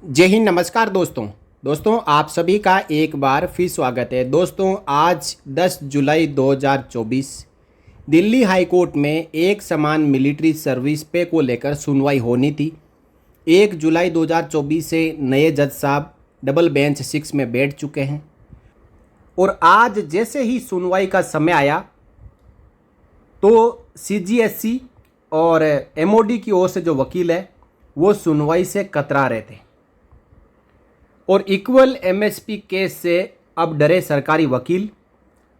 जय हिंद, नमस्कार दोस्तों आप सभी का एक बार फिर स्वागत है। दोस्तों आज 10 जुलाई 2024 दिल्ली हाई कोर्ट में एक समान मिलिट्री सर्विस पे को लेकर सुनवाई होनी थी। 1 जुलाई 2024 से नए जज साहब डबल बेंच 6 में बैठ चुके हैं और आज जैसे ही सुनवाई का समय आया तो सीजीएससी और एमओडी की ओर से जो वकील है वो सुनवाई से कतरा रहे थे और इक्वल एमएसपी केस से अब डरे सरकारी वकील।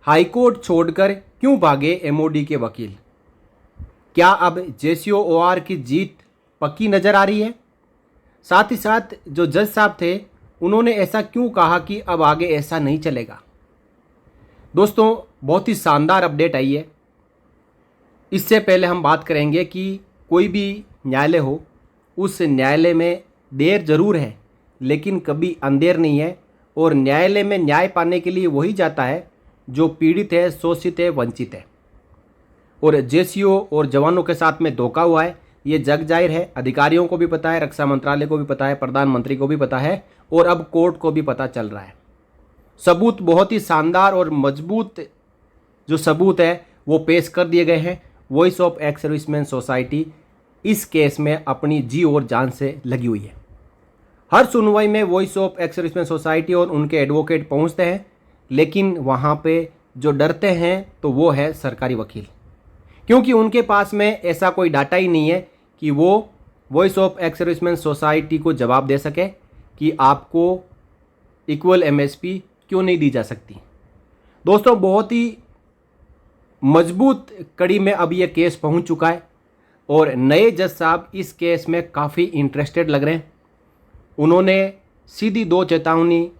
हाईकोर्ट छोड़कर क्यों भागे एमओडी के वकील? क्या अब जेसीओओआर की जीत पक्की नज़र आ रही है? साथ ही साथ जो जज साहब थे उन्होंने ऐसा क्यों कहा कि अब आगे ऐसा नहीं चलेगा? दोस्तों बहुत ही शानदार अपडेट आई है। इससे पहले हम बात करेंगे कि कोई भी न्यायालय हो, उस न्यायालय में देर ज़रूर है लेकिन कभी अंधेर नहीं है और न्यायालय में न्याय पाने के लिए वही जाता है जो पीड़ित है, शोषित है, वंचित है। और जेसीओ और जवानों के साथ में धोखा हुआ है, ये जग जाहिर है। अधिकारियों को भी पता है, रक्षा मंत्रालय को भी पता है, प्रधानमंत्री को भी पता है और अब कोर्ट को भी पता चल रहा है। सबूत बहुत ही शानदार और मजबूत जो सबूत है वो पेश कर दिए गए हैं। Voice of ex serviceman society इस केस में अपनी जी और जान से लगी हुई है। हर सुनवाई में voice of ex serviceman society और उनके एडवोकेट पहुंचते हैं, लेकिन वहां पे जो डरते हैं तो वो है सरकारी वकील, क्योंकि उनके पास में ऐसा कोई डाटा ही नहीं है कि वो voice of ex serviceman society को जवाब दे सके कि आपको इक्वल एमएसपी क्यों नहीं दी जा सकती। दोस्तों बहुत ही मजबूत कड़ी में अब ये केस पहुंच चुका है और नए जज साहब इस केस में काफ़ी इंटरेस्टेड लग रहे हैं। उन्होंने सीधी 2 चेतावनी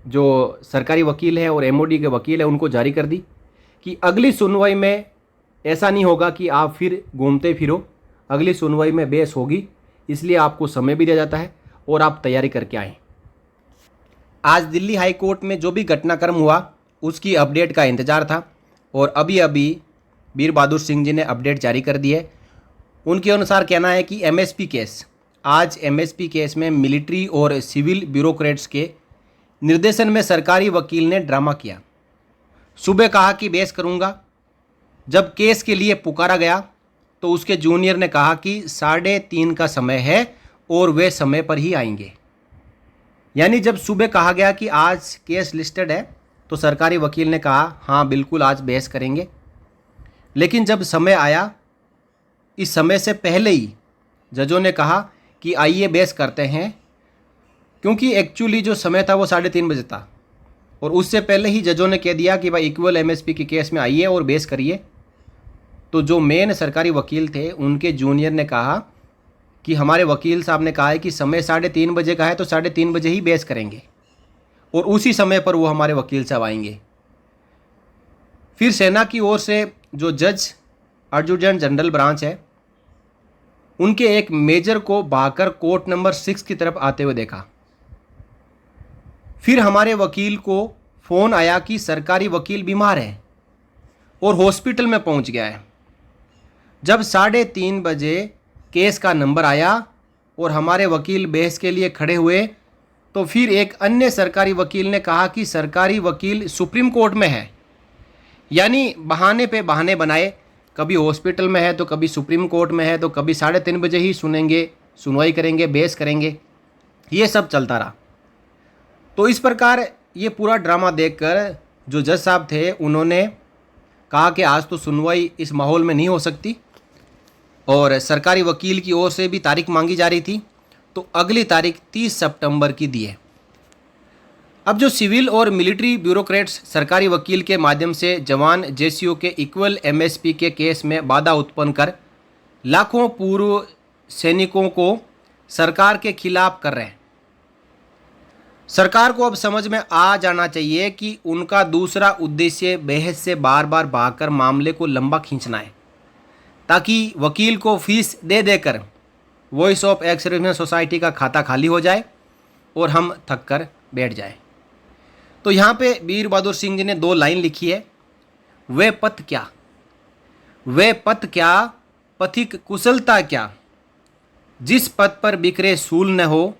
जो सरकारी वकील है और एमओडी के वकील है उनको जारी कर दी कि अगली सुनवाई में ऐसा नहीं होगा कि आप फिर घूमते फिरो। अगली सुनवाई में बहस होगी, इसलिए आपको समय भी दिया जाता है और आप तैयारी करके आएँ। आज दिल्ली हाई कोर्ट में जो भी घटनाक्रम हुआ उसकी अपडेट का इंतज़ार था और अभी वीर बहादुर सिंह जी ने अपडेट जारी कर दी है। उनके अनुसार कहना है कि एमएसपी केस, आज एमएसपी केस में मिलिट्री और सिविल ब्यूरोक्रेट्स के निर्देशन में सरकारी वकील ने ड्रामा किया। सुबह कहा कि बहस करूंगा, जब केस के लिए पुकारा गया तो उसके जूनियर ने कहा कि 3:30 का समय है और वे समय पर ही आएंगे। यानी जब सुबह कहा गया कि आज केस लिस्टेड है तो सरकारी वकील ने कहा हाँ बिल्कुल आज बहस करेंगे, लेकिन जब समय आया इस समय से पहले ही जजों ने कहा कि आइए बहस करते हैं, क्योंकि एक्चुअली जो समय था वो 3:30 बजे था और उससे पहले ही जजों ने कह दिया कि भाई इक्वल एमएसपी के केस में आइए और बहस करिए। तो जो मेन सरकारी वकील थे उनके जूनियर ने कहा कि हमारे वकील साहब ने कहा है कि समय 3:30 बजे का है तो 3:30 बजे ही बहस करेंगे और उसी समय पर वो हमारे वकील साहब आएंगे। फिर सेना की ओर से जो जज एडजुटेंट जनरल ब्रांच है उनके एक मेजर को भागकर कोर्ट नंबर 6 की तरफ आते हुए देखा। फिर हमारे वकील को फ़ोन आया कि सरकारी वकील बीमार है और हॉस्पिटल में पहुंच गया है। जब 3:30 बजे केस का नंबर आया और हमारे वकील बहस के लिए खड़े हुए तो फिर एक अन्य सरकारी वकील ने कहा कि सरकारी वकील सुप्रीम कोर्ट में है। यानी बहाने पे बहाने बनाए, कभी हॉस्पिटल में है तो कभी सुप्रीम कोर्ट में है तो कभी 3:30 बजे ही सुनवाई करेंगे, बहस करेंगे, ये सब चलता रहा। तो इस प्रकार ये पूरा ड्रामा देखकर जो जज साहब थे उन्होंने कहा कि आज तो सुनवाई इस माहौल में नहीं हो सकती और सरकारी वकील की ओर से भी तारीख मांगी जा रही थी, तो अगली तारीख 30 सितंबर की दी है। अब जो सिविल और मिलिट्री ब्यूरोक्रेट्स सरकारी वकील के माध्यम से जवान जेसीओ के इक्वल एमएसपी के केस में बाधा उत्पन्न कर लाखों पूर्व सैनिकों को सरकार के खिलाफ कर रहे हैं। सरकार को अब समझ में आ जाना चाहिए कि उनका दूसरा उद्देश्य बहस से बार बार भागकर मामले को लंबा खींचना है, ताकि वकील को फीस दे देकर voice of ex serviceman society का खाता खाली हो जाए और हम थक कर बैठ जाए। तो यहाँ पे वीर बहादुर सिंह जी ने 2 लाइन लिखी है, वे पथ क्या पथिक कुशलता क्या, जिस पथ पर बिखरे सूल न हो,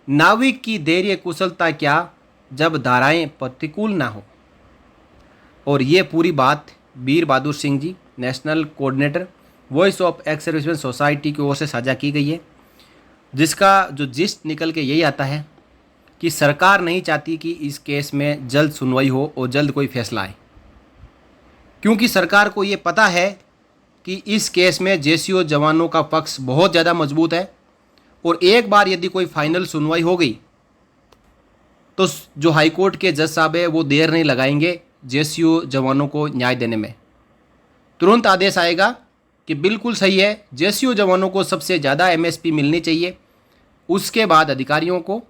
नाविक की धैर्य कुशलता क्या जब धाराएं प्रतिकूल ना हो। और ये पूरी बात Veer Bahadur Singh ji, national coordinator voice of ex serviceman society की ओर से साझा की गई है, जिसका जो जिस्ट निकल के यही आता है कि सरकार नहीं चाहती कि इस केस में जल्द सुनवाई हो और जल्द कोई फैसला आए, क्योंकि सरकार को ये पता है कि इस केस में जेसीओ जवानों का पक्ष बहुत ज़्यादा मजबूत है और एक बार यदि कोई फाइनल सुनवाई हो गई तो जो हाईकोर्ट के जज साहब है वो देर नहीं लगाएंगे जेसीओ जवानों को न्याय देने में। तुरंत आदेश आएगा कि बिल्कुल सही है, जेसीओ जवानों को सबसे ज़्यादा एमएसपी मिलनी चाहिए, उसके बाद अधिकारियों को,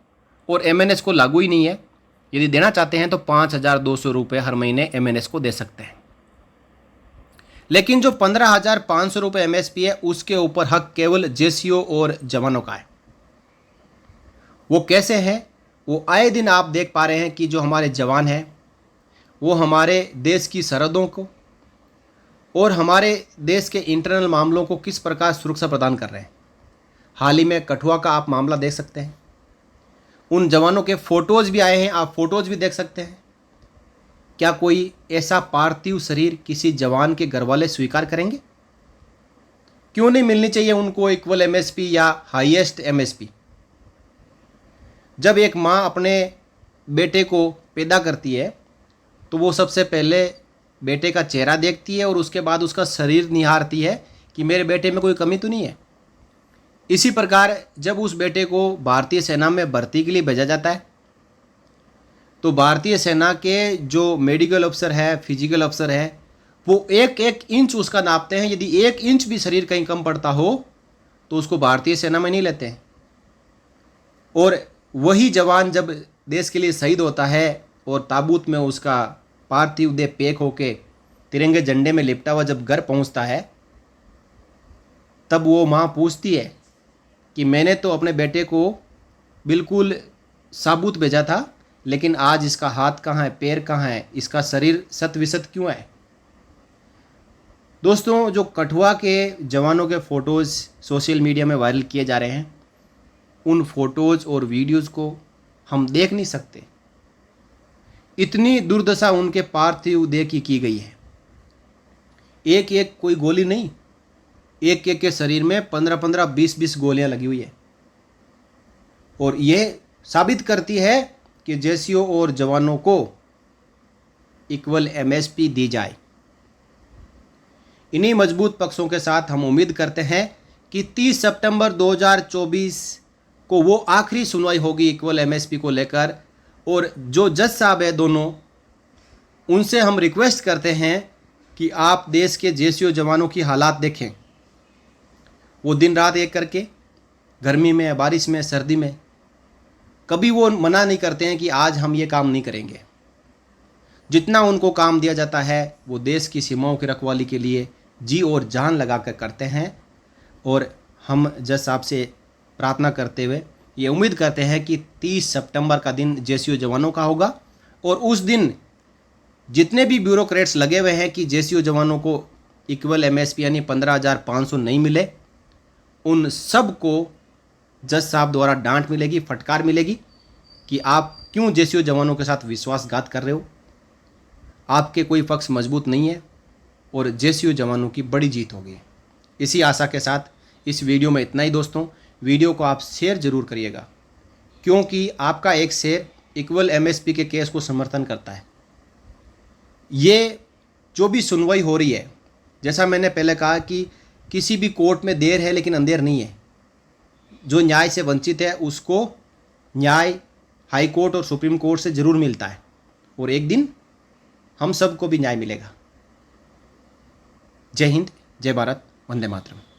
और एमएनएस को लागू ही नहीं है। यदि देना चाहते हैं तो 5,200 रुपये हर महीने एमएनएस को दे सकते हैं, लेकिन जो 15,500 रुपये एमएसपी है उसके ऊपर हक केवल जेसीओ और जवानों का है। वो कैसे है? वो आए दिन आप देख पा रहे हैं कि जो हमारे जवान हैं वो हमारे देश की सरहदों को और हमारे देश के इंटरनल मामलों को किस प्रकार सुरक्षा प्रदान कर रहे हैं। हाल ही में कठुआ का आप मामला देख सकते हैं, उन जवानों के फ़ोटोज़ भी आए हैं, आप फ़ोटोज़ भी देख सकते हैं। क्या कोई ऐसा पार्थिव शरीर किसी जवान के घर वाले स्वीकार करेंगे? क्यों नहीं मिलनी चाहिए उनको इक्वल एमएसपी या हाईएस्ट एमएसपी? जब एक माँ अपने बेटे को पैदा करती है तो वो सबसे पहले बेटे का चेहरा देखती है और उसके बाद उसका शरीर निहारती है कि मेरे बेटे में कोई कमी तो नहीं है। इसी प्रकार जब उस बेटे को भारतीय सेना में भर्ती के लिए भेजा जाता है तो भारतीय सेना के जो मेडिकल अफसर है, फिजिकल अफसर है, वो एक एक इंच उसका नापते हैं। यदि 1 इंच भी शरीर कहीं कम पड़ता हो तो उसको भारतीय सेना में नहीं लेते हैं। और वही जवान जब देश के लिए शहीद होता है और ताबूत में उसका पार्थिव देह पैक होके तिरंगे झंडे में लिपटा हुआ जब घर पहुंचता है, तब वो माँ पूछती है कि मैंने तो अपने बेटे को बिल्कुल साबुत भेजा था, लेकिन आज इसका हाथ कहाँ है, पैर कहाँ है, इसका शरीर सत विसत क्यों है। दोस्तों, जो कठुआ के जवानों के फ़ोटोज़ सोशल मीडिया में वायरल किए जा रहे हैं, उन फ़ोटोज़ और वीडियोज़ को हम देख नहीं सकते। इतनी दुर्दशा उनके पार्थिव देह की गई है। एक एक कोई गोली नहीं, एक एक के शरीर में 15-15, 20-20 गोलियां लगी हुई है। और यह साबित करती है कि जेसीओ और जवानों को इक्वल एमएसपी दी जाए। इन्हीं मजबूत पक्षों के साथ हम उम्मीद करते हैं कि 30 सितंबर 2024 को वो आखिरी सुनवाई होगी इक्वल एमएसपी को लेकर। और जो जज साहब है दोनों, उनसे हम रिक्वेस्ट करते हैं कि आप देश के जेसीओ जवानों की हालात देखें। वो दिन रात एक करके, गर्मी में, बारिश में, सर्दी में, कभी वो मना नहीं करते हैं कि आज हम ये काम नहीं करेंगे। जितना उनको काम दिया जाता है वो देश की सीमाओं की रखवाली के लिए जी और जान लगा कर करते हैं। और हम जज साहब से प्रार्थना करते हुए ये उम्मीद करते हैं कि 30 सितंबर का दिन जेसीओ जवानों का होगा और उस दिन जितने भी ब्यूरोक्रेट्स लगे हुए हैं कि जेसीओ जवानों को इक्वल एमएसपी यानी 15,500 नहीं मिले, उन सब को जज साहब द्वारा डांट मिलेगी, फटकार मिलेगी कि आप क्यों जेसीओ जवानों के साथ विश्वासघात कर रहे हो। आपके कोई पक्ष मजबूत नहीं है और जेसीओ जवानों की बड़ी जीत होगी। इसी आशा के साथ इस वीडियो में इतना ही दोस्तों। वीडियो को आप शेयर ज़रूर करिएगा, क्योंकि आपका एक शेयर इक्वल एमएसपी के केस को समर्थन करता है। ये जो भी सुनवाई हो रही है, जैसा मैंने पहले कहा कि किसी भी कोर्ट में देर है लेकिन अंधेर नहीं है। जो न्याय से वंचित है उसको न्याय हाई कोर्ट और सुप्रीम कोर्ट से ज़रूर मिलता है और एक दिन हम सबको भी न्याय मिलेगा। जय हिंद, जय भारत, वंदे मातरम।